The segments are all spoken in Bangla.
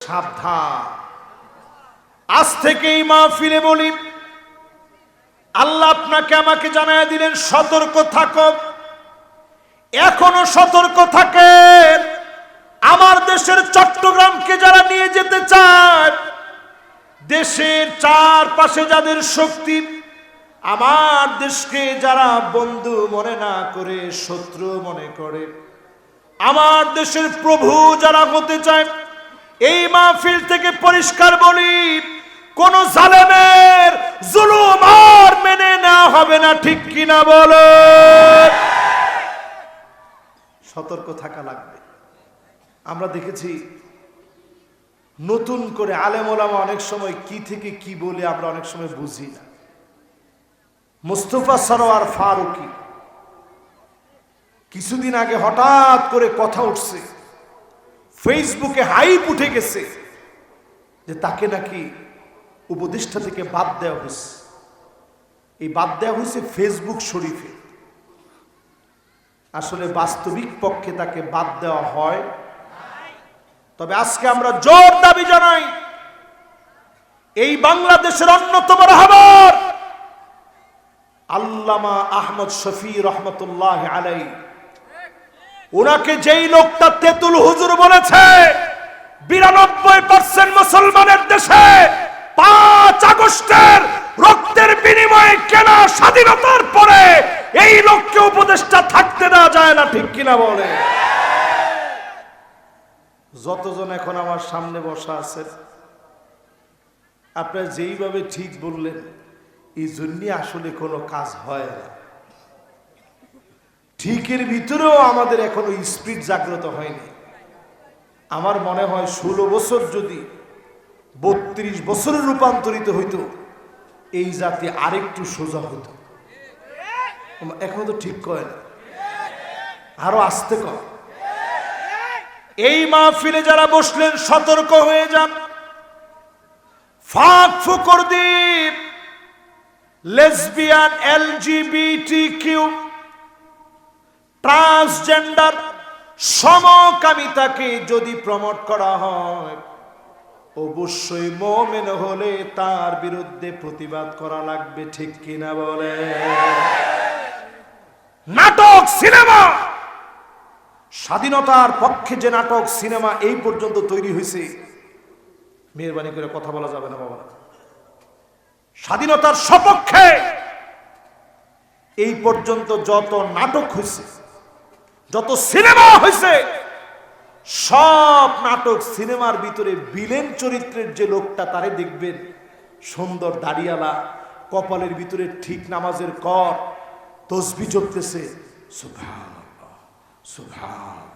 সাবধান। আজ থেকেই মাহফিলে বলি, আল্লাহ আপনাকে আমাকে জানায় দিলেন সতর্ক থাকো। এখনো সতর্ক থাকেন। আমার দেশের চট্টগ্রামকে যারা নিয়ে যেতে চায়, দেশের চারপাশে যাদের শক্তি, আমার দেশকে যারা বন্ধু মনে না করে শত্রু মনে করে, আমার দেশের প্রভু যারা হতে চায়, এই মাহফিল থেকে পরিষ্কার বলি, কোন জালেমের জুলুম আর মেনে নেওয়া হবে না। ঠিক কিনা বলো? সতর্ক থাকা লাগবে। আমরা দেখেছি নতুন করে আলেম ওলামা অনেক সময় কি থেকে কি বলে আমরা অনেক সময় বুঝি না। মুস্তফা সরোয়ার ফারুকী কিছুদিন আগে হঠাৎ করে কথা উঠছে, ফেসবুকে হাইপ উঠে গেছে যে তাকে নাকি উপদেষ্টা থেকে বাদ দেওয়া হয়েছে। এই বাদ দেওয়া হয়েছে ফেসবুক শরীফে। আসলে বাস্তবিক পক্ষে তাকে বাদ দেওয়া হয়। তবে আজকে আমরা জোর দাবি জানাই, এই বাংলাদেশের অন্যতম রাহবার আল্লামা আহমদ শফি রহমতুল্লাহ আলাই, ওনাকে যেই লোকটা তেতুল হুজুর বলেছে, 92% মুসলমানের দেশে 5 আগস্টের রক্তের বিনিময়ে কেনা স্বাধীনতার পরে এই লোককে উপদেষ্টা থাকতে দেওয়া যায় না। ঠিক কিনা বলে? যতজন এখন আমার সামনে বসা আছে, আপনারা যেইভাবে ঠিক বললেন, এই জন্য আসলে কোনো কাজ হয় না। ঠিকের ভিতরেও আমাদের এখনো স্পিরিট জাগ্রত হয়নি। আমার মনে হয় 16 বছর যদি 32 বছরে রূপান্তরিত হইতো, এই জাতি আরেকটু সোজা হতো। এখনো তো ঠিক কয় না, আরো আসতে কয়। এই মাহফিলে যারা বসলেন সতর্ক হয়ে যান। ফাঁক ফুকর দ্বীপ, লেসবিয়ান, এলজিবিটিকিউ, ট্রান্সজেন্ডার, সমকামিতাকে যদি প্রমোট করা হয়, অবশ্যই মুমিন হলে তার বিরুদ্ধে প্রতিবাদ করা লাগবে। ঠিক কিনা বলে? নাটক, সিনেমা, স্বাধীনতার পক্ষে যে নাটক সিনেমা এই পর্যন্ত তৈরি হয়েছে, মেহরবানি করে কথা বলা যাবে না বাবা। স্বাধীনতার সপক্ষে এই পর্যন্ত যত নাটক হয়েছে, যত সিনেমা হয়েছে, সব নাটক সিনেমার ভিতরে ভিলেন চরিত্রের যে লোকটা, তারে দেখবেন সুন্দর দাড়িয়ালা, কপালের ভিতরে ঠিক নামাজের কর, তসবিহ জপতেছে, সুবহানাল্লাহ সুবহানাল্লাহ।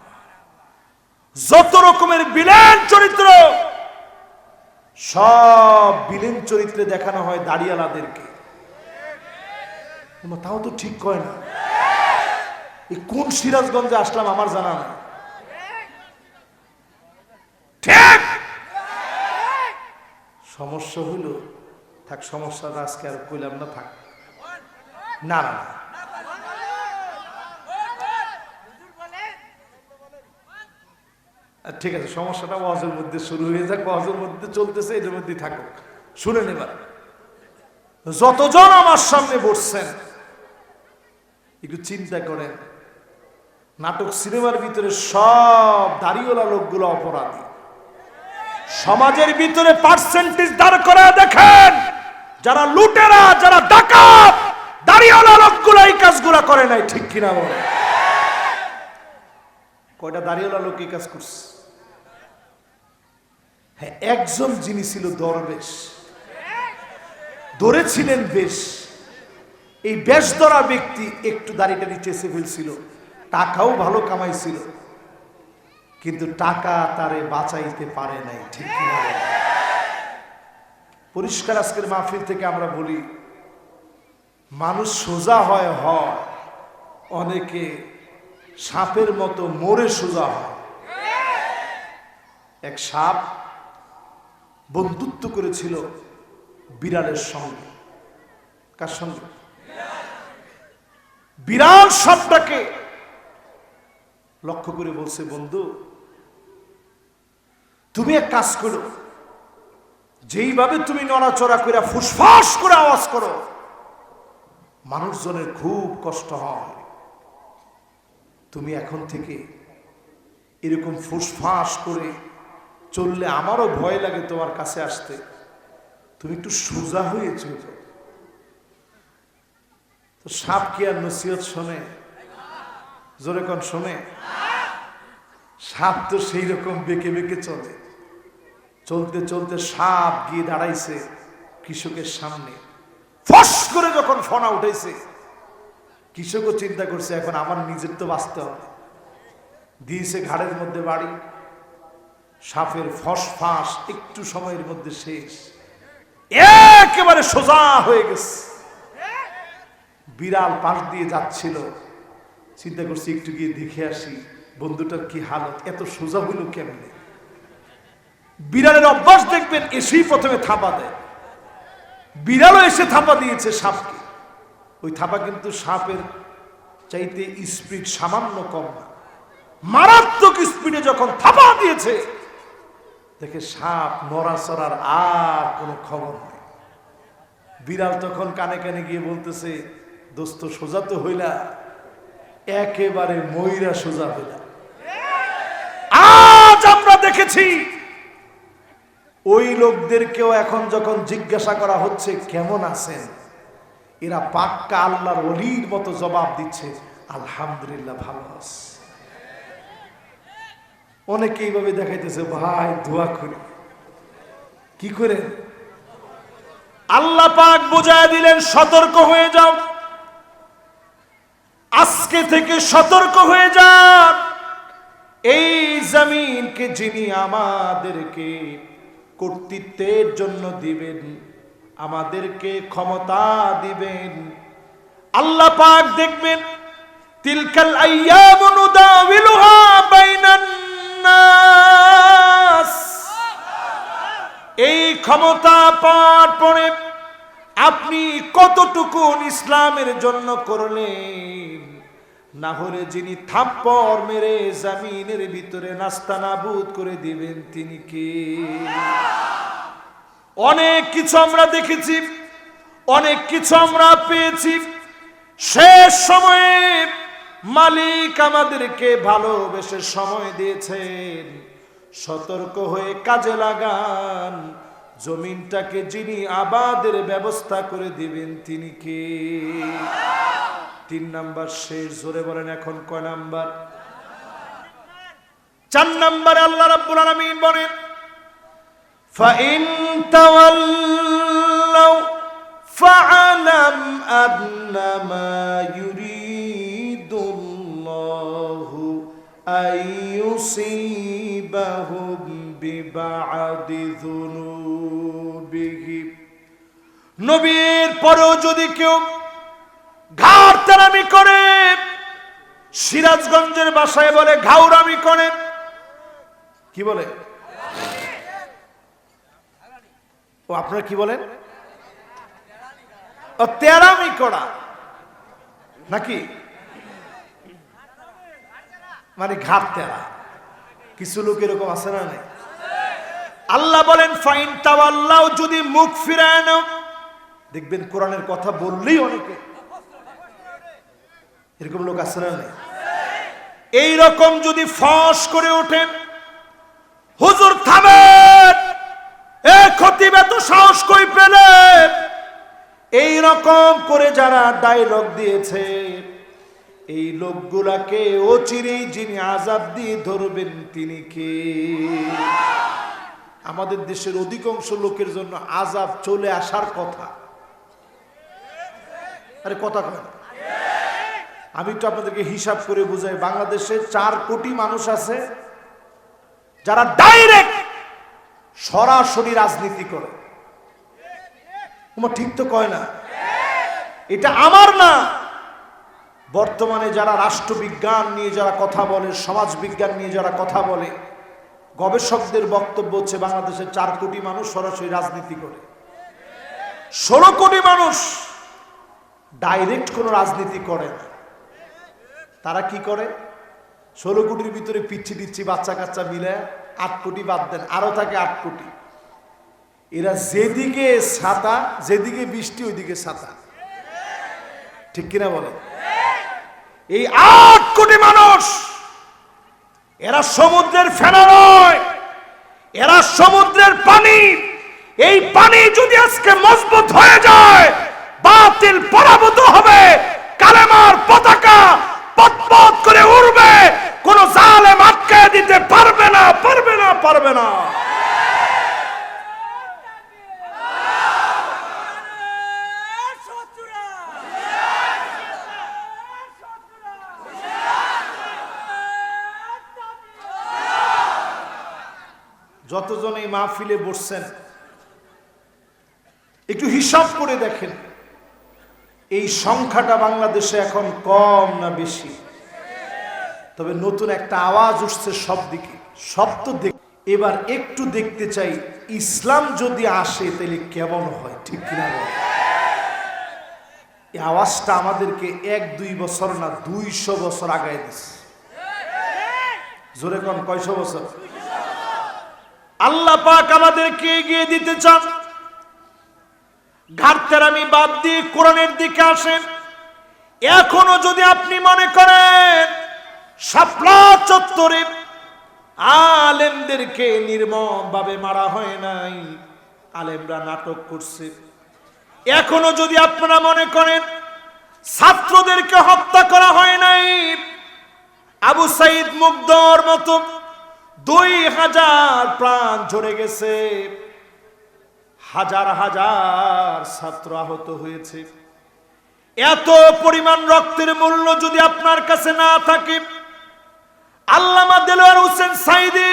যত রকমের ভিলেন চরিত্র, সব ভিলেন চরিত্রে দেখানো হয় দাড়িয়ালাদেরকে। তাও তো ঠিক কয় না। এই কোন সিরাজগঞ্জে আসলাম আমার জানা নাই। ঠিক সমস্যা হইল, থাক, সমস্যাটা আজকে আর কইলাম না, থাক। না না, ঠিক আছে, সমস্যাটা ওয়াজের মধ্যে শুরু হয়ে যাক, ওয়াজের মধ্যে চলতেছে, এটার মধ্যেই থাকুক। শুনে নেবার, যতজন আমার সামনে বসছেন একটু চিন্তা করেন, নাটক সিনেমার ভিতরে সব দাড়িওয়ালা লোকগুলো অপরাধী। সমাজের ভিতরে পার্সেন্টেজ দাঁড় করে দেখেন, যারা লুটেরা, যারা ডাকাত, দাড়িওয়ালা লোকগুলো এই কাজগুলো করে নাই। ঠিক কিনা বলে? কয়টা দাড়িওয়ালা লোক এই কাজ করছে? হ্যাঁ, একজন যিনি ছিল দরবেশ, ধরেছিলেন বেশ, এই বেশ ধরা ব্যক্তি একটু দাড়িটা চেঁচে ফেলছিল, টাকাও ভালো কামাইছিল, কিন্তু টাকা তারে বাঁচাইতে পারে নাই। ঠিক কিনা? পরিষ্কার আজকের মাহফিল থেকে আমরা বলি, মানুষ সোজা হয়, অনেকে সাপের মতো মরে সোজা হয়। এক সাপ বন্ধুত্ব করেছিল বিড়ালের সঙ্গে। কার সঙ্গে? বিড়াল সাপটাকে লক্ষ্য করে বলছে, বন্ধু, তুমি এক কাজ করো, যেইভাবে তুমি নড়াচড়া করে ফুসফাস করে আওয়াজ করো, মানুষজনের খুব কষ্ট হয়। তুমি এখন থেকে এরকম ফুসফাস করে চললে আমারও ভয় লাগে তোমার কাছে আসতে। তুমি একটু সোজা হয়ে চলো। তো সাপ কি আর নসিহত শোনে? জোরে কোন শোনে? সাপ তো সেই রকম বেঁকে বেঁকে চলে। চলতে চলতে সাপ গিয়ে দাঁড়াইছে কৃষকের সামনে। ফস করে যখন ফনা উঠেছে, কৃষকও চিন্তা করছে এখন আমার নিজের তো বাঁচতে হবে। দিয়েছে ঘাড়ের মধ্যে বাড়ি। সাপের ফস ফাঁস একটু সময়ের মধ্যে শেষ, একেবারে সোজা হয়ে গেছে। বিড়াল পাশ দিয়ে যাচ্ছিল, চিন্তা করছি একটু গিয়ে দেখে আসি বন্ধুটার কি হালত, এত সোজা হইল কেমনে। বিড়ালের অভ্যাস দেখবেন এসেই প্রথমে থাপা দেয়। বিড়ালও এসে থাপা দিয়েছে সাপকে। ওই থাপা কিন্তু সাপের চাইতে স্পিড সামান্য কম না, মারাত্মক স্পিডে যখন থাপা দিয়েছে, দেখে সাপ নড়াচড়ার আর কোনো খবর নেই। বিড়াল তখন কানে কানে গিয়ে বলতেছে, দোস্ত সোজা তো হইলা, একেবারে ময়রা সোজা হইলা। আজ আমরা দেখেছি ওই লোকদেরকেও এখন যখন জিজ্ঞাসা করা হচ্ছে কেমন আছেন, এরা পাক্কা আল্লাহর ওলির মতো জবাব দিচ্ছে, আলহামদুলিল্লাহ ভালো আছে। অনেকে এইভাবে দেখাইতেছে, ভাই দোয়া করি। কি করে? আল্লাহ পাক বুঝায় দিলেন, সতর্ক হয়ে যাও, আজকে থেকে সতর্ক হয়ে যান। এই জমিনকে যিনি আমাদেরকে কর্তৃত্বের জন্য দিবেন, আমাদেরকে ক্ষমতা দিবেন, আল্লাহ পাক দেখবেন, তিলকাল আইয়ামু নুদাউিলুহা বাইনান নাস। এই ক্ষমতা পাওয়ার পরে আপনি কতটুকু ইসলামের জন্য করলেন, না হলে যিনি থাপ্পড় মেরে জমিনের ভিতরে নাস্তানাবুদ করে দিবেন তিনি কে? অনেক কিছু আমরা দেখেছি, অনেক কিছু আমরা পেয়েছি। শেষ সময়ে মালিক আমাদেরকে ভালোবেসে সময় দিয়েছেন। সতর্ক হয়ে কাজে লাগান, জমিনটাকে যিনি আবাদের ব্যবস্থা করে দিবেন তিনি কে? 3 নাম্বার শেষ। জোরে বলেন এখন কয় নাম্বার? 4 নাম্বারে আল্লাহ রাব্বুল আলামিন বলেন, ফাইন তাওয়াল্লাউ ফাআলাম আন্নামা ইউরিদুল্লাহু আইয়ুসিবাহুম বিবাদি যুনুবিহিম। নবীর পরেও যদি কেউ ঘাড়তারামি করে, সিরাজগঞ্জের ভাষায় বলে ঘাউরামি করে। কি বলে? ও আপনারা কি বলেন? ও তেরামি করা নাকি? মানে ঘাট তেরা। কিছু লোক এরকম আছে না নাই? আল্লাহ বলেন ফাইন তাওয়াল্লাউ, যদি মুখ ফিরায় নাও। দেখবেন কোরআনের কথা বললেই অনেকে এরকম লোক আছে না নাই? এইরকম যদি ফস করে ওঠেন, হুজুর থামেন, এ খতিব এত সাহস কই পেলে, এইরকম করে যারা ডায়লগ দিয়েছে, এই লোকগুলাকে অচিরেই যিনি আযাব দিয়ে ধরবেন তিনি কে? আমাদের দেশের অধিকাংশ লোকের জন্য আযাব চলে আসার কথা। আরে কথা কয়। আমি তো আপনাদেরকে হিসাব করে বুঝাই, বাংলাদেশে 4 কোটি মানুষ আছে যারা ডাইরেক্ট সরাসরি রাজনীতি করে। তোমার ঠিক তো কয় না? এটা আমার না। বর্তমানে যারা রাষ্ট্রবিজ্ঞান নিয়ে যারা কথা বলে, সমাজ বিজ্ঞান নিয়ে যারা কথা বলে, গবেষকদের বক্তব্য হচ্ছে বাংলাদেশের 4 কোটি মানুষ সরাসরি রাজনীতি করে। 16 কোটি মানুষ ডাইরেক্ট কোনো রাজনীতি করে না। তারা কি করে? 16 কোটির ভিতরে পিচ্ছি দিচ্ছি বাচ্চা কাচ্চা মিলে 8 কোটি বাদ দেন, আরো থাকে 8 কোটি। এরা যেদিকে ছাতা, যেদিকে বৃষ্টি ওইদিকে ছাতা, ঠিক কিনা বলে? এই 8 কোটি মানুষ, এরা সমুদ্রের ফেনা নয়, এরা সমুদ্রের পানি। এই পানি যদি আজকে মজবুত হয়ে যায়, বাতিল পরাভূত হবে, কালেমার পতাকা পতপত করে উড়বে, কোন জালেম আটকে দিতে পারবে না, পারবে না, পারবে না। যতজন এই মাহফিলে বসছেন একটু হিসাব করে দেখেন, এই সংখ্যাটা বাংলাদেশে এখন কম না বেশি? তবে নতুন একটা আওয়াজ উঠছে সব দিকে, সব তো এবার একটু দেখতে চাই ইসলাম যদি আসে তাহলে কেমন হয়, ঠিক কিনা? এই আওয়াজটা আমাদেরকে 1-2 বছর না 200 বছর আগায় দিচ্ছে। জোরে কোন, কয়শো বছর? আল্লাহ পাক আমাদেরকে এগিয়ে দিতে চান। ঘাটতেরামি বাদ দিয়ে কোরআনের দিকে আসেন। এখনো যদি আপনি মনে করেন শাপলা চত্বরে আলেমদেরকে নির্মমভাবে মারা হয় নাই, আলেমরা নাটক করছে, এখনো যদি আপনারা মনে করেন ছাত্রদেরকে হত্যা করা হয় নাই, আবু সাইদ মুগ্ধর মতো 2000 প্রাণ ঝরে গেছে, হাজার হাজার ছাত্র আহত হয়েছে, এত পরিমাণ রক্তের মূল্য যদি আপনার কাছে না থাকে, আল্লামা দেলোয়ার হোসেন সাইদি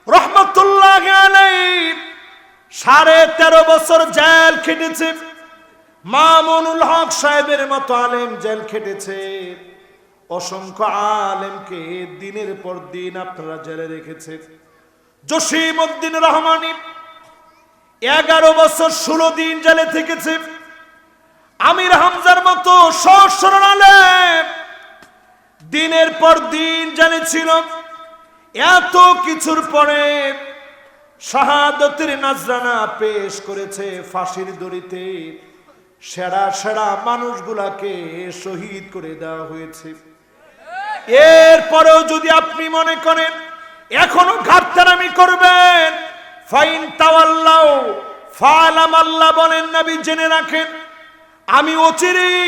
রহমতুল্লাহ আলাইহি 13.5 বছর জেল খেটেছে, মামুনুল হক সাহেবের মতো আলেম জেল খেটেছে, অসংখ্য আলেমকে দিনের পর দিন আপনারা জেলে রেখেছে। জসিম উদ্দিন রহমানী 11 বছর 16 দিন জেলে থেকেছে। আমির হামজার মতো সরল আলেম দিনের পর দিন জেলে ছিল। এত কিছুর পরে শাহাদতের নাজরানা পেশ করেছে ফাঁসির দড়িতে, সেরা সেরা মানুষগুলাকে শহীদ করে দেওয়া হয়েছে। এরপরেও যদি আপনি মনে করেন এখনো ঘাটতারামি করবেন, ফাইন তাওয়াল্লাউ ফালাম, আল্লাহ বলেন নবী জেনে রাখেন আমি অচিরেই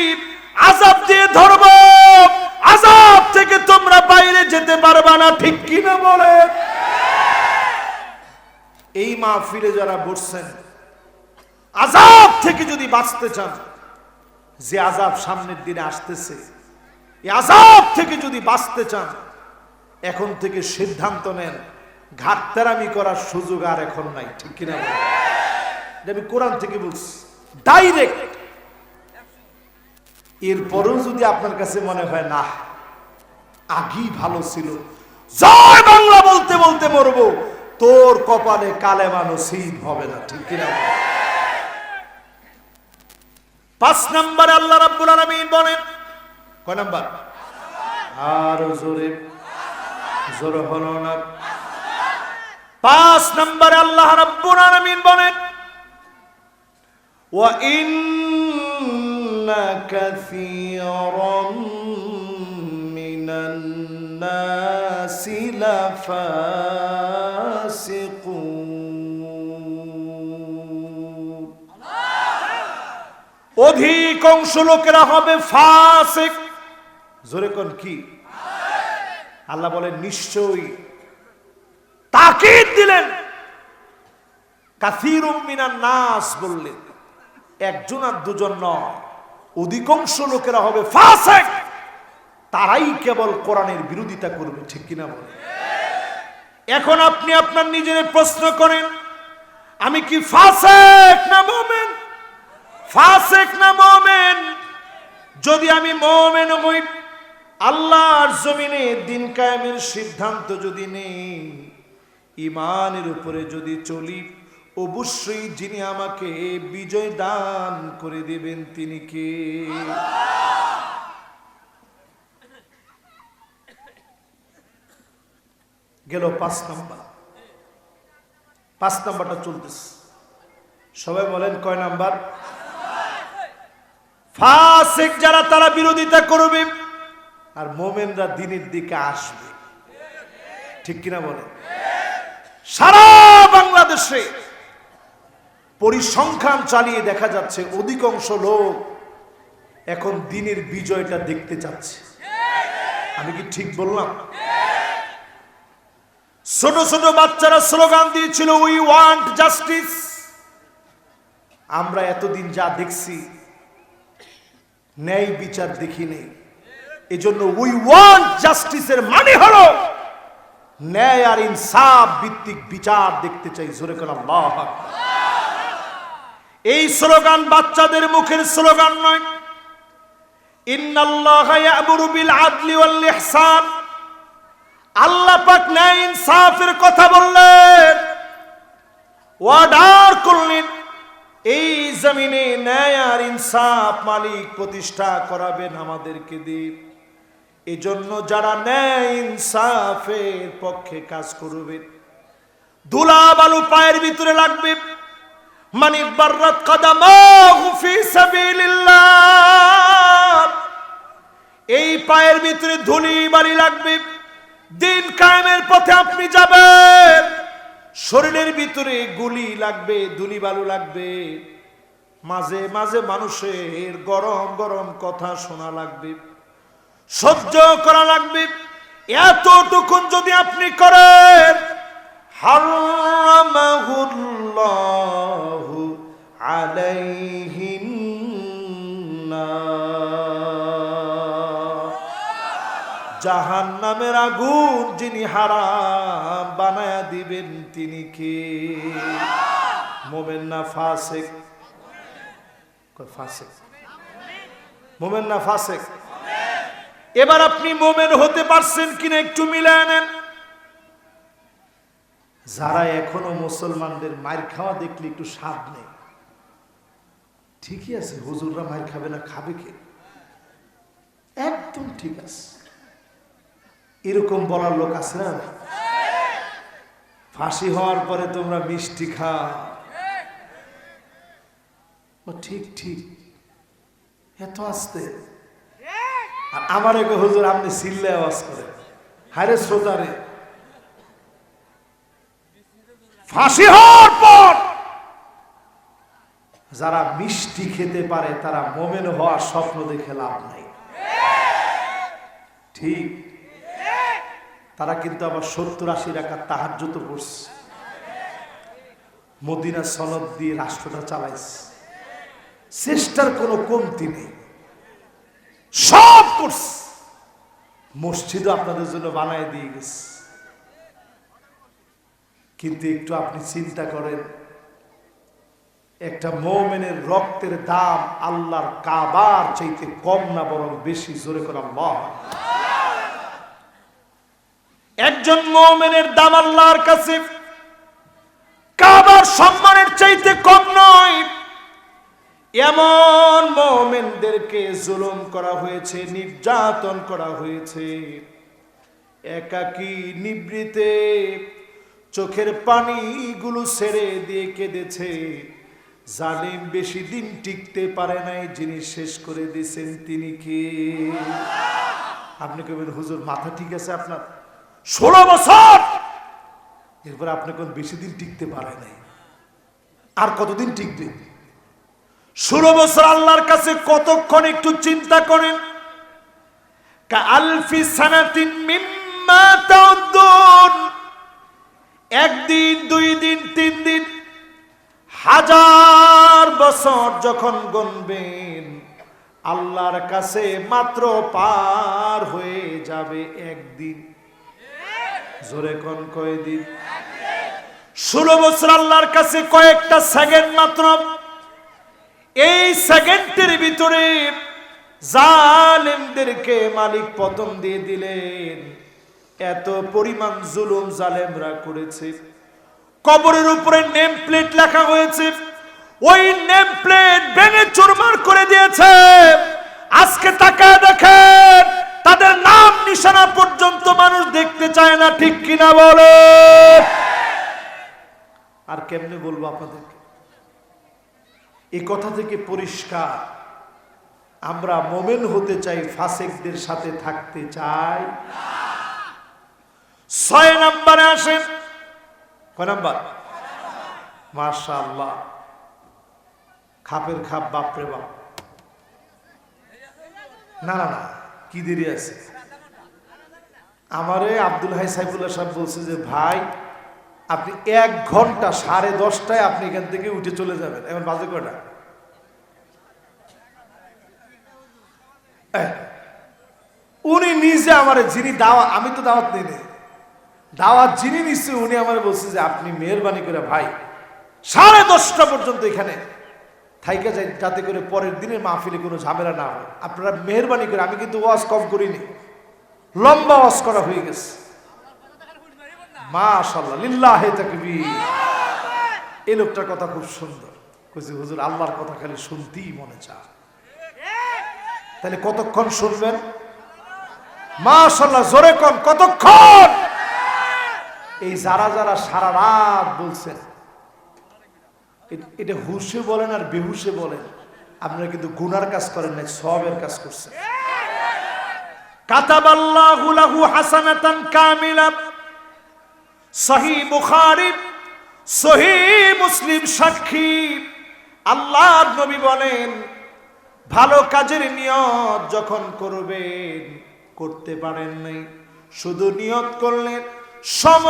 আযাব দিয়ে ধরব, আযাব থেকে তোমরা বাইরে যেতে পারবে না, ঠিক কি না বলে? এই মাহফিলে যারা বসছেন আযাব থেকে যদি বাঁচতে চান, যে আযাব সামনের দিনে আসতেছে, এই আযাব থেকে যদি বাঁচতে চান, এখন থেকে সিদ্ধান্ত নেন ঘাটতারামি করার সুযোগ আর এখন নাই, ঠিক কিনা? আমি কোরআন থেকে বলছি ডাইরেক্ট। এরপরেও যদি আপনার কাছে মনে হয় না আগেই ভালো ছিল, জয় বাংলা বলতে বলতে মরবো, তোর কপালে কালেমা নসিব হবে না, ঠিক কিনা? 5 নম্বরে আল্লাহ রাব্বুল আলামিন বলেন, কয় নাম্বার? আরো জোরে, জোরে হলো না। 5 নম্বরে আল্লাহ রাব্বুল আলামিন বলেন, ওয়া ইন্না কাসীরাম মিনান নাসি লাফাসিকুন, অধিকাংশ লোকেরা হবে ফাসিক। জোরে কোন কি? আল্লাহ বলেন নিশ্চয়ই, তাকিদ দিলেন, কাসীরুম মিনান নাস বললেন, একজন আর দুজন নয়, অধিকাংশ লোকেরা হবে ফাসিক, তারাই কেবল কোরআনের বিরোধিতা করবে, ঠিক কিনা বলে? এখন আপনি আপনার নিজের প্রশ্ন করেন, আমি কি ফাসিক না মুমিন? ফাসিক না মুমিন? যদি আমি মুমিন হই, আল্লাহর জমিনে দিন কায়েমের সিদ্ধান্ত যদি নেই, ঈমানের উপরে যদি চলি, অবশ্যই যিনি আমাকে বিজয় দান করে দিবেন তিনি কে? গেল 5 নাম্বার। 5 নাম্বারটা চলতেছে, সবাই বলেন কয় নাম্বার? ফাসিক যারা তারা বিরোধিতা করবে, আর মুমিনরা দ্বীনের দিকে আসবে। ঠিক কিনা বলে? সারা বাংলাদেশে পরিসংখ্যান চালিয়ে দেখা যাচ্ছে অধিকাংশ লোক এখন দ্বীনের বিজয়টা দেখতে চাচ্ছে। আমি কি ঠিক বললাম? ছোট ছোট বাচ্চারা স্লোগান দিয়েছিল উই ওয়ান্ট জাস্টিস। আমরা এতদিন যা দেখছি ন্যায় বিচার দেখি নেই, এজন্য উই ওয়ান্ট জাস্টিসের মানে হলো ন্যায় আর ইনসাফ ভিত্তিক বিচার দেখতে চাই। জোরে করে আল্লাহু আকবার। এই স্লোগান বাচ্চাদের মুখের স্লোগান নয়। ইন্নাল্লাহা ইয়া'মুরু বিল আদলি ওয়াল ইহসান, আল্লাহ পাক ন্যায় ইনসাফের কথা বললেন, ওয়ার্ডার করলেন এই জমিনে ন্যায় আর ইনসাফ মালিক প্রতিষ্ঠা করাবেন আমাদেরকে দিয়ে। এজন্য যারা ন্যায় ইনসাফের পক্ষে কাজ করবে, ধুলা বালু পায়ের ভিতরে লাগবে, মানি বাররাত কদমাহু ফি সাবিলিল্লাহ, এই পায়ের ভিতরে ধুলি বালি লাগবে, দিন কায়েমের পথে আপনি যাবেন, শরীরের ভিতরে গুলি লাগবে, ধুলি বালু লাগবে, মাঝে মাঝে মানুষের গরম গরম কথা শোনা লাগবে, সহ্য করা লাগবে। এতটুকুন যদি আপনি করেন, হারামাহুল্লাহু আলাইহিন নার, জাহান্নামের আগুন যিনি হারাম বানায়া দিবেন তিনি কে? মুমিন না ফাসিক? ফাসিক। মুমিন না ফাসিক? এবার আপনি মুমিন হতে পারছেন কিনা একটু মিলায় নেন। যারা এখনো মুসলমানদের মার খাওয়া দেখলে একটু স্বাদ নেই, ঠিকই আছে, হুজুররা মার খাবে না, খাবে কে? একদম ঠিক আছে, এরকম বলার লোক আছে না? ফাঁসি হওয়ার পরে তোমরা মিষ্টি খাও, ঠিক ঠিক, এত আসতে। আর আমার এক হুজুর আপনি চিল্লে আওয়াজ করে, হারে শ্রোতারে, ফাঁসি হওয়ার পর যারা মিষ্টি খেতে পারে তারা মুমিন হওয়ার স্বপ্ন দেখে লাভ নাই। ঠিক, তারা কিন্তু আবার 70-80 রাকাত তাহাজ্জুদ পড়ছে, মদিনা সনদ দিয়ে রাষ্ট্রটা চালাইছে, চেষ্টার কোনো কমতি নেই, সব করছে, মসজিদও আপনাদের জন্য বানায় দিয়ে গেছে। কিন্তু একটু আপনি চিন্তা করেন, একটা মুমিনের রক্তের দাম আল্লাহর কাবার চাইতে কম না বরং বেশি? জোরে করে আল্লাহ। একজন মুমিনের দাম আল্লাহর কাছে কাবার সম্মানের চাইতে কম নয়। এমন মুমিনদেরকে জুলুম করা হয়েছে, নির্যাতন করা হয়েছে, একাকী নিভৃতে চোখের পানিগুলো ছেড়ে দিয়ে কেঁদেছে। জালিম বেশি দিন টিকতে পারে নাই, যিনি শেষ করে দিয়েছেন তিনি কে? আপনি কবেন হুজুর মাথা ঠিক আছে আপনার? 16 বছর, এরপর আপনি কোন বেশি দিন টিকতে পারে নাই, আর কতদিন টিকবে? 16 বছর আল্লাহর কাছে কতক্ষণ একটু চিন্তা করেন। কাআলফি সানাতিন মিম্মা তাউদ্দুন, একদিন, 2 দিন, 3 দিন, 1000 বছর যখন গুনবেন, আল্লাহর কাছে মাত্র পার হয়ে যাবে একদিন। জোরে কোন কয়দিন? 16 বছর আল্লাহর কাছে কয়েকটা সেকেন্ড মাত্র। এই সেকেন্ডের ভিতরে জালেমদেরকে মালিক পতন দিয়ে দিলেন। এত পরিমাণ জুলুম জালেমরা করেছে। কবরের উপরে নেম প্লেট লেখা হয়েছে, ওই নেম প্লেট ভেঙে চুরমার করে দিয়েছে। আজকে তাকায় দেখেন, তাদের নাম নিশানা পর্যন্ত মানুষ দেখতে চায় না, ঠিক কিনা বলে? আর কেমনে বলবো আপনাদেরকে? এই কথা থেকে পরিষ্কার, আমরা মোমেন হতে চাই, ফাসিকদের সাথে থাকতে চাই। 6 নম্বরে আসেন। কয় নাম্বার? মাশাআল্লাহ, খাপের খাপ, বাপরে বাপ। না না না, কি দেরি আছে? আমারে আব্দুল হাই সাইফুল্লাহ সাহেব বলছে যে ভাই আপনি 1 ঘন্টা 10:30টায় আপনি এখান থেকে উঠে চলে যাবেন। এখন বাজে কয়টা? উনি নিজে আমার, যিনি দাওয়াত, আমি তো দাওয়াত নিই নি, দাওয়াত যিনি নিচ্ছে উনি আমার বলছে যে আপনি মেহরবানি করে ভাই 10:30টা পর্যন্ত এখানে থাইকা যাই, যাতে করে পরের দিনের মাহফিলে কোনো ঝামেলা না হয়। আপনারা মেহরবানি করে, আমি কিন্তু ওয়াজ কম করিনি, লম্বা ওয়াজ করা হয়ে গেছে। মাশাআল্লাহ, লিল্লাহি তাকবীর। এই লোকটার কথা খুব সুন্দর, কইছে হুজুর আল্লাহর কথা খালি শুনতেই মনে চায়। তাহলে কতক্ষণ শুনবেন? মাশাআল্লাহ, জোরে কোন কতক্ষণ? এই যারা যারা সারা রাত বলছেন, এটা হুশে বলেন আর বেহুশে বলেন, আপনারা কিন্তু গুনার কাজ করেন না, সওয়াবের কাজ করছেন। কাতাবাল্লাহু লাহু হাসানাতান কামিলা। সহিহ বুখারী, সহিহ মুসলিম সাক্ষী। আল্লাহর নবী বলেন, ভালো কাজের নিয়ত যখন করবেন, করতে পারেন নাই, শুধু নিয়ত করলেন, সম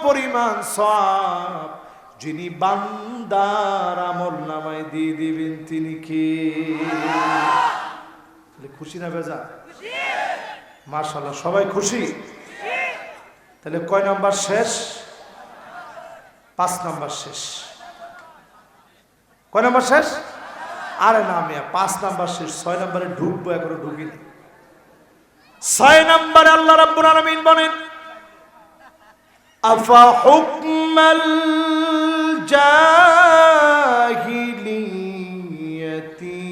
পরিমাণ সওয়াব যিনি বান্দার আমল নামায় দিয়ে দিবেন তিনি কে? খুশি না বেজা? মাশাআল্লাহ, সবাই খুশি। তাহলে কয় নাম্বার শেষ? 5 নাম্বার শেষ। কয় নাম্বার শেষ? আরে না মিয়া, 5 নাম্বার শেষ, 6 নাম্বারে ঢুকবো, এখনো ঢুকিনি। 6 নাম্বারে আল্লাহ রাব্বুল আলামিন বলেন, আফা হুকমাল জাহিলিয়াতি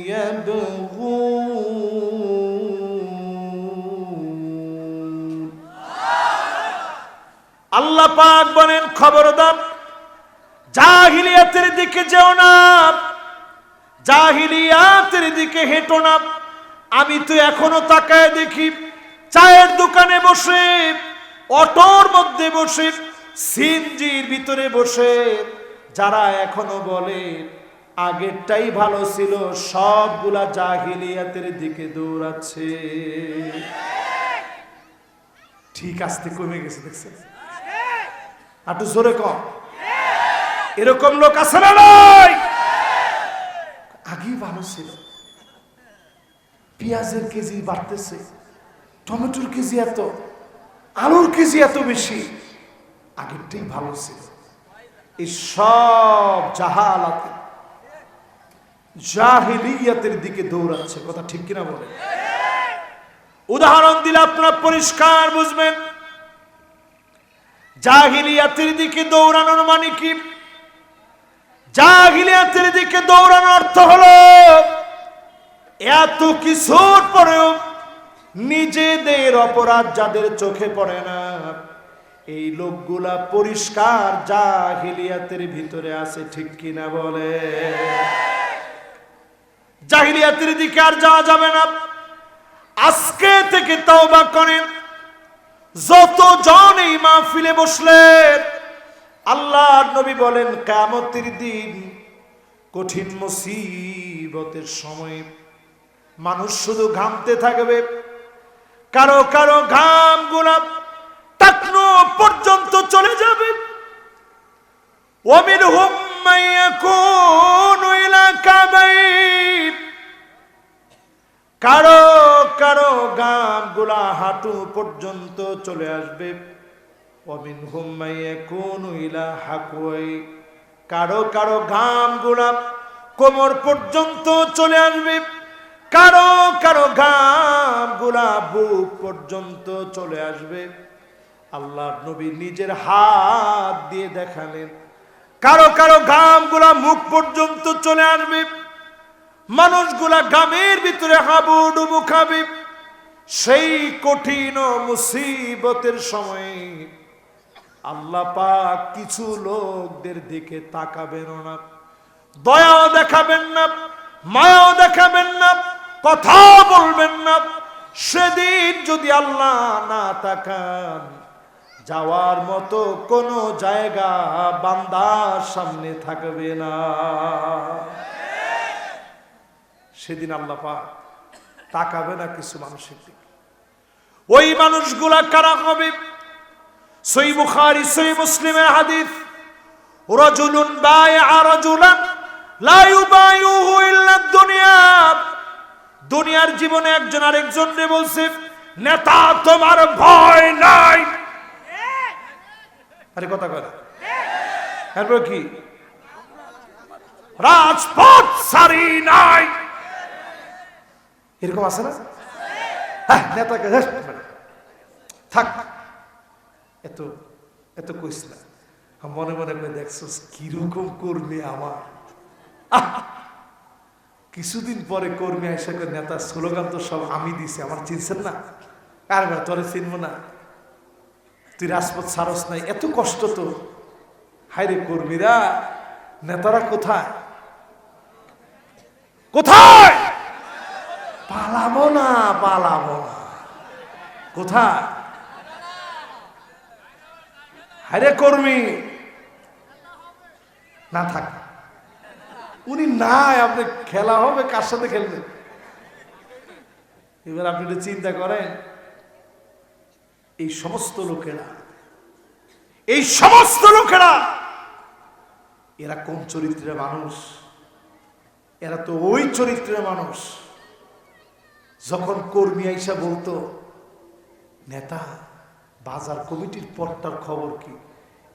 ইয়াবগুন। আল্লাহ পাক বলেন, খবরদার জাহিলিয়াতের দিকে যেও না, জাহিলিয়াতের দিকে হেঁটো না। আমি তো এখনো তাকায় দেখি, চায়ের দোকানে বসে, অটোর মধ্যে বসে, সিনজির ভিতরে বসে যারা এখনো বলে আগেরটাই ভালো ছিল, সবগুলা জাহিলিয়াতের দিকে দৌড়াচ্ছে। ঠিক আস্তে কমে গেছে, দেখছেন? একটু জোরে কম। এরকম লোক আছে না নাই? আগেই ভালো ছিল, পেঁয়াজের কেজি বাড়তেছে, টমেটোর কেজি এত, আলুর কেজি এত বেশি, আগেরটাই ভালো ছিল। এই সব জাহালাতে, জাহিলিয়াতের দিকে দৌড়াচ্ছে। কথা ঠিক কিনা বলে? উদাহরণ দিলে আপনারা পরিষ্কার বুঝবেন। জাহিলিয়াতের দিকে দৌড়ানোর মানে কি? জাহিলিয়াতের দিকে দৌড়ানোর অর্থ হলো এত কিছুর পরেও নিজেদের অপরাধ যাদের চোখে পড়ে না, এই লোকগুলা পরিষ্কার জাহিলিয়াতের ভিতরে আছে, ঠিক কিনা বলে? জাহিলিয়াতের দিকে আর যাওয়া যাবে না। আজকে থেকে তওবা করেন। যতজন এই মাহফিলে বসলেন, আল্লাহর নবী বলেন কিয়ামতের দিন, কঠিন মুসিবতের সময় মানুষ শুধু ঘামতে থাকবে, কারো কারো ঘাম গুলা টাকনো পর্যন্ত চলে যাবে। ওয়ামিনহুম মান ইয়াকুনু ইলা কাবাইব, কারো কারো ঘাম গুলা হাঁটু পর্যন্ত চলে আসবে। ওয়ামিনহুম মান ইয়াকুনু ইলা হাকুয়াই, কারো কারো ঘাম গুলা কোমর পর্যন্ত চলে আসবে। কারো কারো ঘাম গুলা বুক পর্যন্ত চলে আসবে। আল্লাহর নবী নিজের হাত দিয়ে দেখালেন, কারো কারো ঘাম গুলা মুখ পর্যন্ত চলে আসবে। মানুষগুলা ঘামের ভিতরে হাবুডুবু খাবে। সেই কঠিন মুসিবতের সময় আল্লাহ পাক কিছু লোকদের দিকে তাকাবেন না, দয়াও দেখাবেন না, মায়াও দেখাবেন না, কথা বলবেন না। সেদিন যদি আল্লাহ না তাকান, যাওয়ার মতো কোনো জায়গা বান্দার সামনে থাকবে না। সেদিন আল্লাহ পাক তাকাবে না কিছু মানুষের দিকে। ওই মানুষগুলা কারা হবে? সহিহ বুখারী সহিহ মুসলিমের হাদিস, রাজুলুন বায়আ রাজুলান লা ইউবাইউহু ইল্লা দুনিয়া। দুনিয়ার জীবনে একজন আরেকজনকে বলছে, নেতা তোমার ভয় নাই। আরে কথা কয় না, এরপর কি? রাজপথ সারি নাই, এরকম আছে না? হ্যাঁ, নেতাকে থাক, এত এত কইস না। মনে মনে করে দেখছো কিরকম কর্মী আমার। কিছুদিন পরে কর্মী এসে নেতা স্লোগান তো সব আমি দিছি, আমার চিনছেন না? আর তোরে চিনবো না, তুই রাজপথ সারস নাই, এত কষ্ট তো। হায়রে কর্মীরা, নেতারা কোথায় কোথায়? পালাবো না, পালাবো না, কোথায়? হায়রে কর্মী না থাক, উনি নাই, আপনি খেলা হবে কার সাথে খেলবেন? এবার আপনি একটু চিন্তা করেন, এই সমস্ত লোকেরা, এই সমস্ত লোকেরা এরা কোন চরিত্রের মানুষ? এরা তো ওই চরিত্রের মানুষ যখন কর্মী আইসা বলতো, নেতা বাজার কমিটির পটটার খবর কি,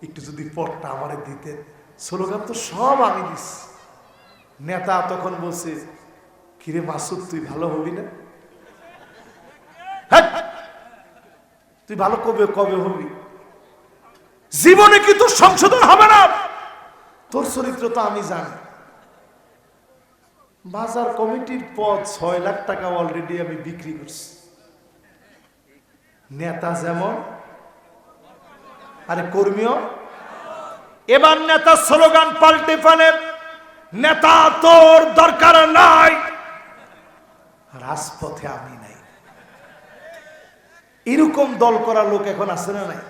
একটু যদি পটটা আমারে দিতেন, স্লোগান তো সব আমি দিচ্ছি। নেতা তখন বলছে, কিরে মাসুদ তুই ভালো হবি না? তুই ভালো কবে কবে হবি? জীবনে কি তোর সংশোধন হবে না? তোর চরিত্র তো আমি জানি। বাজার কমিটির পদ 6 লাখ টাকা অলরেডি আমি বিক্রি করছি। নেতা যেমন, আরে কর্মীও। এবার নেতা স্লোগান পাল্টে ফেলে, নেতা তোর দরকার নাই, রাজপথে আমি নাই। এরকম দল করা লোক এখন আছে না নাই?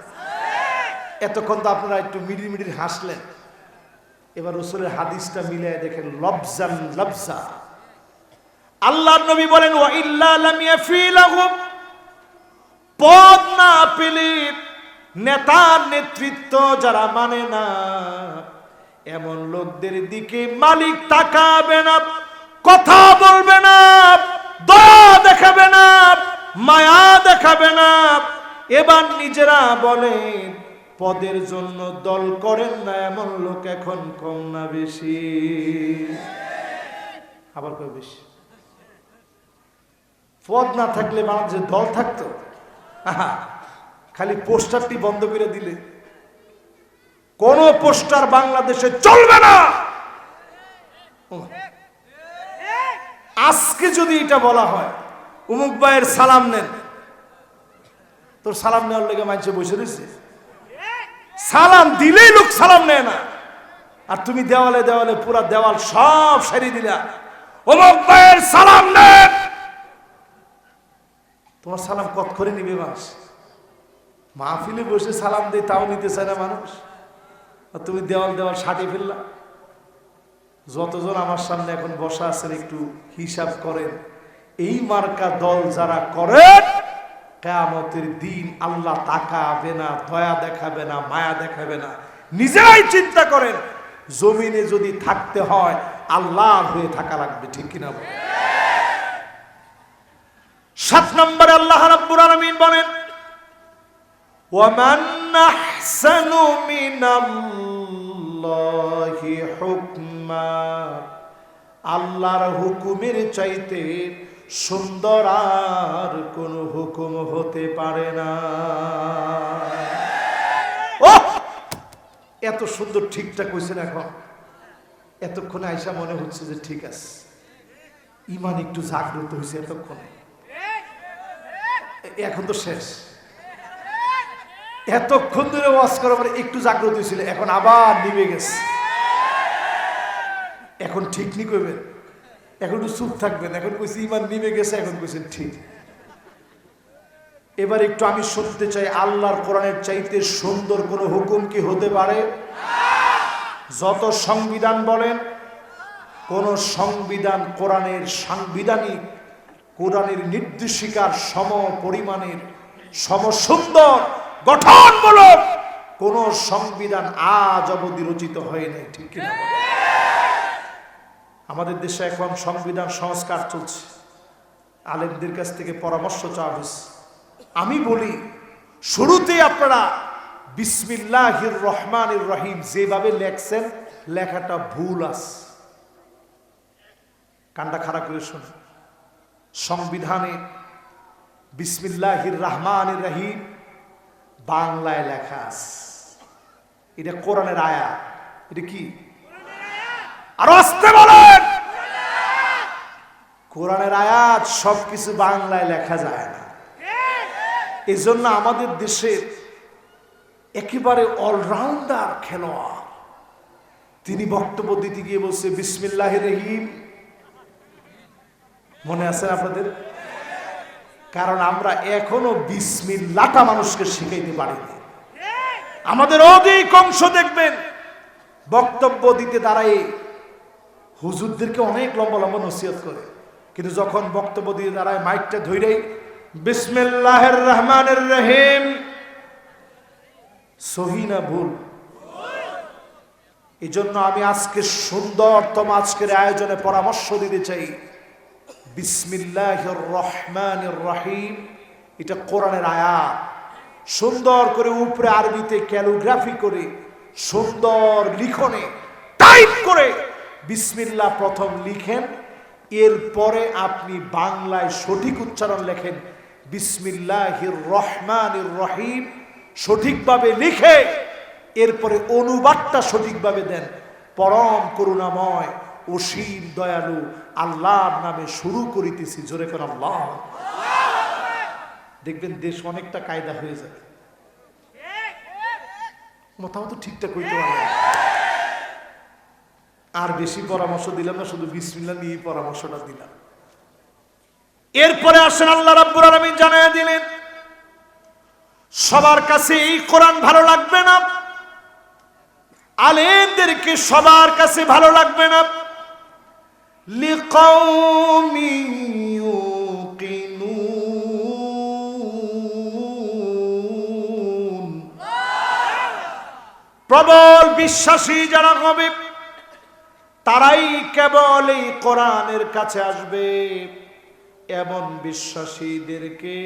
এতক্ষণ তো আপনারা একটু মিডিল মিডিল হাসলেন। এবার রাসূলের হাদিসটা মিলিয়ে দেখেন, লবজান লবজা। আল্লাহর নবী বলেন, ওয়া ইল্লা লাম ইয়াফিলাহুম, পদ না পেলে, নেতার নেতৃত্ব যারা মানে না, এমন লোকদের দিকে মালিক তাকাবে না, কথা বলবে না, দয়া দেখাবে না, মায়া দেখাবে না। এবার নিজেরা বলেন, পদের জন্য দল করেন না এমন লোক এখন কম না বেশি? আবার কই বেশি? পদ না থাকলে বাংলাদেশে দল থাকতো? খালি পোস্টারটি বন্ধ করে দিলে কোন পোস্টার বাংলাদেশে চলবে না। আজকে যদি এটা বলা হয়, উমুক ভাইয়ের সালাম নেন, তোর সালাম নেওয়ার লেগে মানুষে বসে রয়েছে, সালাম দিলেই লোক সালাম নেয় না। আর তুমি দেওয়ালে দেওয়ালে পুরা দেওয়াল সব সারিয়ে দিলা, উমুক ভাইয়ের সালাম নেন। তোমার সালাম কত করে নিবে মানুষ? মাহফিলে বসে সালাম দিয়ে তাও নিতে চায় না মানুষ, আর তুমি দেওয়াল দেওয়াল সাটিয়ে ফেললা। যতজন আমার সামনে এখন বসা আছেন একটু হিসাব করেন, এই মার্কা দল যারা করেন, কিয়ামতের দিন আল্লাহ তাকাবে না, দয়া দেখাবে না, মায়া দেখাবে না। নিজেরাই চিন্তা করেন, জমিনে যদি থাকতে হয় আল্লাহর হয়ে থাকা লাগবে, ঠিক কিনা? 7 নম্বরে আল্লাহ রাব্বুল আলামিন বলেন, ওয়ামান আহসানু মিনাল্লাহি হুকমা, আল্লাহর হুকুমের চাইতে সুন্দর আর কোন হুকুম হতে পারে না। ও এত সুন্দর ঠিকঠাক কইছেন, এখন এতক্ষণে আইসা মনে হচ্ছে যে ঠিক আছে, ইমান একটু জাগ্রত হয়েছে এতক্ষণে। এখন তো শেষ। এতক্ষণ ধরে ওয়াজ করার পরে একটু জাগ্রত ছিল, এখন আবার নিভে গেছে। এখন ঠিক নি করবেন, এখন একটু চুপ থাকবেন। এখন কইছি ইমান নিভে গেছে, এখন কইছেন ঠিক। এবার একটু আমি শুনতে চাই, আল্লাহর কোরআনের চাইতে সুন্দর কোন হুকুম কি হতে পারে? যত সংবিধান বলেন, কোন সংবিধান কোরআনের সাংবিধানিক, কোরআনের নির্দেশিকার সম পরিমাণের, সম সুন্দর গঠনমূলক কোন সংবিধান আজ অবধি রচিত হয় নাই, ঠিক কিনা? আমাদের দেশে এখন সংবিধান সংস্কার চলছে, আলেমদের কাছ থেকে পরামর্শ চাওয়া হয়েছে। আমি বলি, শুরুতে আপনারা বিসমিল্লাহির রহমানির রহিম যেভাবে লেখছেন, লেখাটা ভুল আছে। কানটা খাড়া করে শুনুন, সংবিধানে বিসমিল্লাহির রহমানির রহিম বাংলায় লেখা আছে, এটা কোরআনের আয়াত। এটা কি? আর আস্তে বলেন, কোরআনের আয়াত সবকিছু বাংলায় লেখা যায় না। এই জন্য আমাদের দেশের একেবারে অলরাউন্ডার খেলোয়াড়, তিনি বক্তব্য দিতে গিয়ে বলছে বিসমিল্লাহির রহিম। মনে আছে আপনাদের? কারণ আমরা এখনো বিসমিল্লাহটা মানুষকে শিখাইতে পারিনি। আমাদের অধিকাংশ দেখবেন বক্তব্য দিতে দাঁড়ায় হুজুরদেরকে অনেক লম্বা লম্বা নসিহত করে, কিন্তু যখন বক্তব্য দিয়ে দাঁড়ায় মাইকটা ধরেই বিসমিল্লাহির রহমানির রহিম, সহি না ভুল? এই জন্য আমি আজকে সুন্দরতম আজকের আয়োজনে পরামর্শ দিতে চাই, বিসমিল্লাহির রহমানির রহিম এটা কোরআনের আয়াত। সুন্দর করে উপরে আরবিতে ক্যালিগ্রাফি করে, সুন্দর লিখনে টাইপ করে বিসমিল্লাহ প্রথম লিখেন, এরপরে আপনি বাংলায় সঠিক উচ্চারণ লেখেন বিসমিল্লাহির রহমানির রহিম, সঠিকভাবে লিখে এরপরে অনুবাদটা সঠিকভাবে দেন। পরম করুণাময় অসীম দয়ালু আল্লাহর নামে শুরু করিতেছি, জোরে করে আল্লাহ। দেখবেন দেশ অনেকটা কায়দা হয়ে যাবে। মতামত ঠিকঠাক হইতে পারে। আর বেশি পরামর্শ দিলাম না, শুধু বিসমিল্লাহ নিয়ে পরামর্শটা দিলাম। এরপরে আসেন, আল্লাহ রাব্বুল আলামিন জানায়া দিলেন, সবার কাছে এই কোরআন ভালো লাগবে না, আলেমদেরকে সবার কাছে ভালো লাগবে না। লিকাউমি ইউকিনুন, প্রবল বিশ্বাসী যারা হবে তারাই কেবল এই কোরআনের কাছে আসবে। এমন বিশ্বাসীদেরকে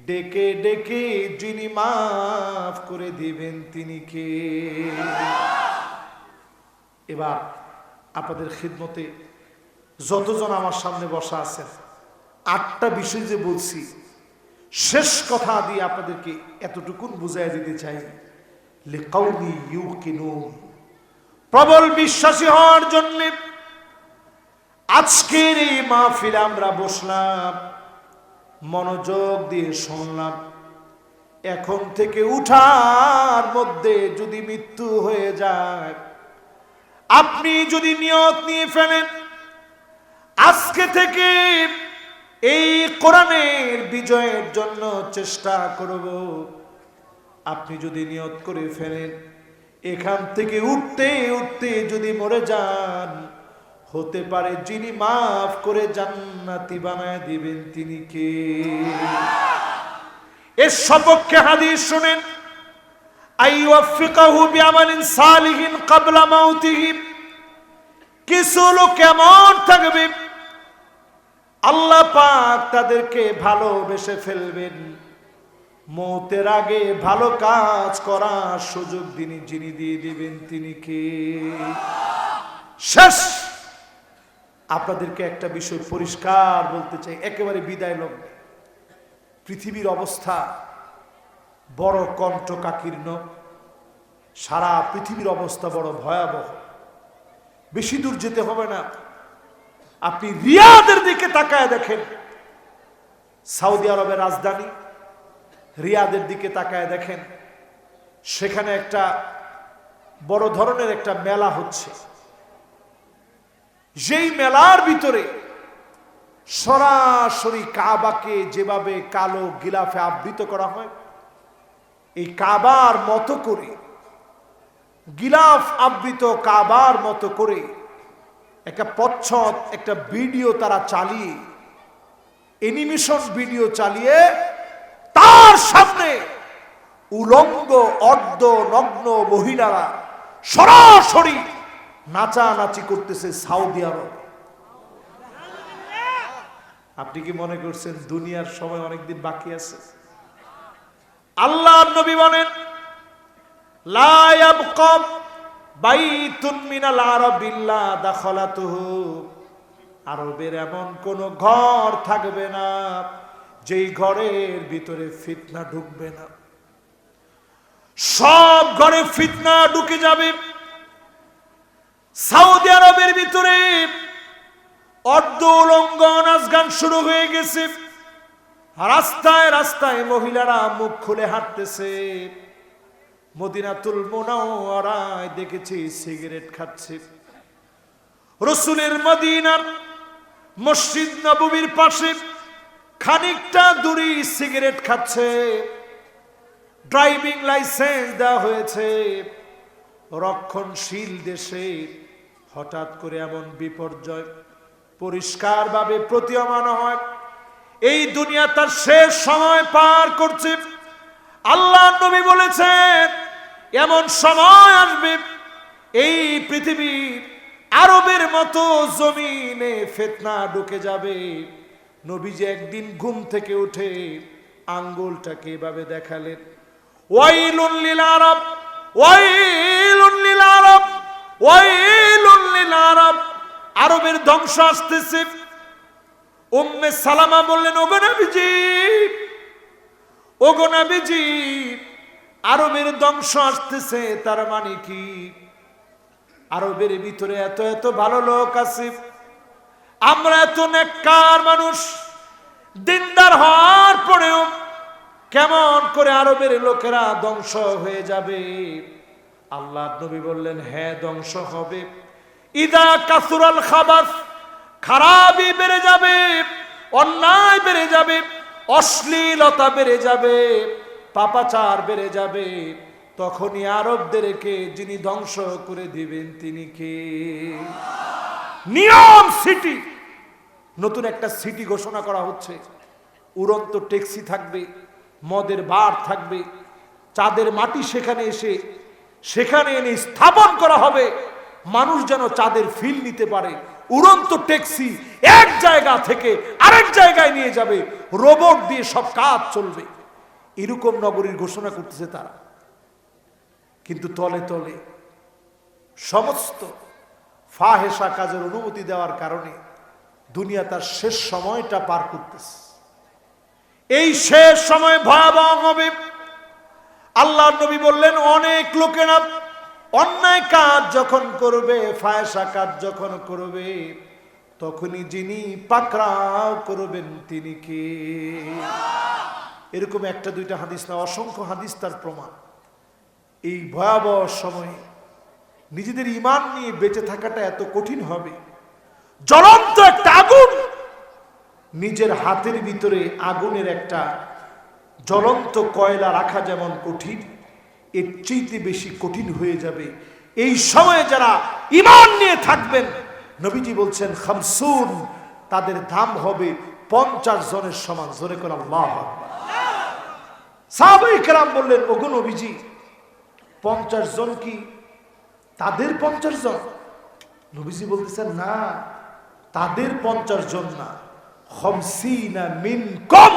ডেকে ডেকে যিনি মাফ করে দিবেন তিনি কে? এবার আপনাদের খিদমতে যতজন আমার সামনে বসা আছেন, 8টা বিষয় যে বলছি, শেষ কথা দিয়ে আপনাদেরকে এতটুকুন বুঝাই দিতে চাই, লিকাউমি ইউকিনুন, প্রবল বিশ্বাসী হওয়ার জন্য আজকের এই মাহফিলে আমরা বসলাম, মনোযোগ দিয়ে শুনলাম। এখন থেকে উঠার মধ্যে যদি মৃত্যু হয়ে যায়, আপনি যদি নিয়ত নিয়ে ফেলেন আজকে থেকে এই কোরআনের বিজয়ের জন্য চেষ্টা করব, আপনি যদি নিয়ত করে ফেলেন এখান থেকে উঠতে উঠতে যদি মরে যান, হতে পারে যিনি মাফ করে জান্নাতি বানায় দিবেন তিনি কে? এর সপক্ষে হাদিস শুনেন, আইওয়াফিকাহু বিআমালিন সালিহিন ক্বাবলা মাউতিহি, কিছু লোক এমন থাকবে আল্লাহ পাক তাদেরকে ভালোবেসে ফেলবেন, মৌতের আগে ভালো কাজ করার সুযোগ যিনি দিয়ে দিবেন তিনি কে? শেষ আপনাদেরকে একটা বিষয় পরিষ্কার বলতে চাই, একেবারে বিদায় লগ্নে। পৃথিবীর অবস্থা বড় কণ্টকাকীর্ণ, সারা পৃথিবীর অবস্থা বড় ভয়াবহ। বেশি দূর যেতে হবে না, আপনি রিয়াদের দিকে তাকায় দেখেন, সৌদি আরবের রাজধানী, রিয়াদের দিকে তাকায় দেখেন, সেখানে একটা বড় ধরনের একটা মেলা হচ্ছে। যেই মেলার ভিতরে সরাসরি কাবাকে যেভাবে কালো গিলাফে আবৃত করা হয়, এই কাবার মতো করে, গিলাফ আবৃত কাবার মতো করে একটা প্রচ্ছদ, একটা ভিডিও তারা চালিয়ে, অ্যানিমেশন ভিডিও চালিয়ে তার সামনে উলঙ্গ অর্ধ নগ্ন মহিলারা সরাসরি নাচানাচি করতেছে সৌদি আরব। আপনি কি মনে করছেন দুনিয়ার সময় অনেকদিন বাকি আছে? আল্লাহর নবী বলেন, লা ইয়াবকা বাইতুন মিনাল আরাব ইল্লা দাখালাতুহু, আরবের এমন কোন ঘর থাকবে না যেই ঘরের ভিতরে ফিতনা ঢুকবে না। সব ঘরে ফিতনা ঢুকে যাবে। সৌদি আরবের ভিতরে অর্ধ উলঙ্গ নাচ গান শুরু হয়ে গেছে। রাস্তায় রাস্তায় মহিলারা মুখ খুলে হাঁটতেছে। মদিনাতুল মুনাওয়ারায় দেখেছি সিগারেট খাচ্ছে। রাসূলের মদিনার মসজিদ নববীর পাশে খানিকটা দূরে সিগারেট খাচ্ছে। ড্রাইভিং লাইসেন্স দেওয়া হয়েছে। রক্ষণশীল দেশে হঠাৎ করে এমন বিপর্যয় পরিষ্কারভাবে প্রতীয়মান হয়। এই দুনিয়া তার শেষ সময় পার করছে। আল্লাহর নবী বলেছেন, এমন সময় আসবে এই পৃথিবীর আরবের মতো জমিনে ফিতনা ঢুকে যাবে। নবীজি একদিন ঘুম থেকে উঠে আঙ্গুলটাকে এভাবে দেখালেন, ওয়াইলুন লিল আরব, ওয়াইলুন লিল আরব, ওয়াইলুন লিল আরব, আরবের ধ্বংস আসতেছে। উম্মে সালামা বললেন, ওগো নবীজি, ওগো নবীজি, আরবের ধ্বংস আসতেছে, তার মানে কি? আরবের ভিতরে এত এত ভালো লোক আছে, আমরা এত নেককার মানুষ, দিনদার হওয়ার পরেও কেমন করে আরবের লোকেরা ধ্বংস হয়ে যাবে? আল্লাহর নবী বললেন, হ্যাঁ ধ্বংস হবে। ইদা কাসুরাল খাবাস, খারাপই বেড়ে যাবে, অন্যায় বেড়ে যাবে, অশ্লীলতা বেড়ে যাবে, পাপাচার বেড়ে যাবে, তখনই আরবদেরকে যিনি ধ্বংস করে দিবেন তিনি কে? নিয়ম সিটি, নতুন একটা সিটি ঘোষণা করা হচ্ছে। উড়ন্ত ট্যাক্সি থাকবে, মদের বার থাকবে, চাঁদের মাটি সেখানে এনে স্থাপন করা হবে। মানুষ যেন চাঁদের ফিল নিতে পারে। উড়ন্ত ট্যাক্সি এক জায়গা থেকে আরেক জায়গায় নিয়ে যাবে, রোবট দিয়ে সব কাজ চলবে। এরকম নগরীর ঘোষণা করতেছে তারা। কিন্তু তলে তলে সমস্ত ফাহেসা কাজের অনুমতি দেওয়ার কারণে দুনিয়া তার শেষ সময়টা পার করতেছে। এই শেষ সময় ভয়াবহ হবে। আল্লাহর নবী বললেন, অনেক লোকেরা অন্যায় কাজ যখন করবে, ফাহেসা কাজ যখন করবে, তখনই যিনি পাকড়াও করবেন তিনি কে? এরকম একটা দুইটা হাদিস না, অসংখ্য হাদিস তার প্রমাণ। এই ভয়াবহ সময়ে নিজেদের ঈমান নিয়ে বেঁচে থাকাটা এত কঠিন হবে। জ্বলন্ত একটা আগুন, নিজের হাতের ভিতরে আগুনের একটা জ্বলন্ত কয়লা রাখা যেমন কঠিন, এর চেয়ে বেশি কঠিন হয়ে যাবে এই সময়ে যারা ঈমান নিয়ে থাকবেন। নবীজি বলছেন, খামসুন, তাদের দাম হবে 50 জনের সমান। জোরে করে আল্লাহু আকবার। সাহাবায়ে কেরাম বললেন, ওগো নবীজি, 50 জন কি তাদের 50 জন? নবীজি বলতেছেন, না, তাদের 50 জন না, খামসিনা মিনকুম,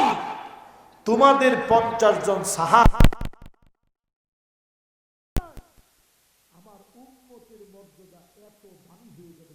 তোমাদের 50 জন সাহাবা। আমার উম্মতের মর্যাদা এত দামি হয়ে যাবে।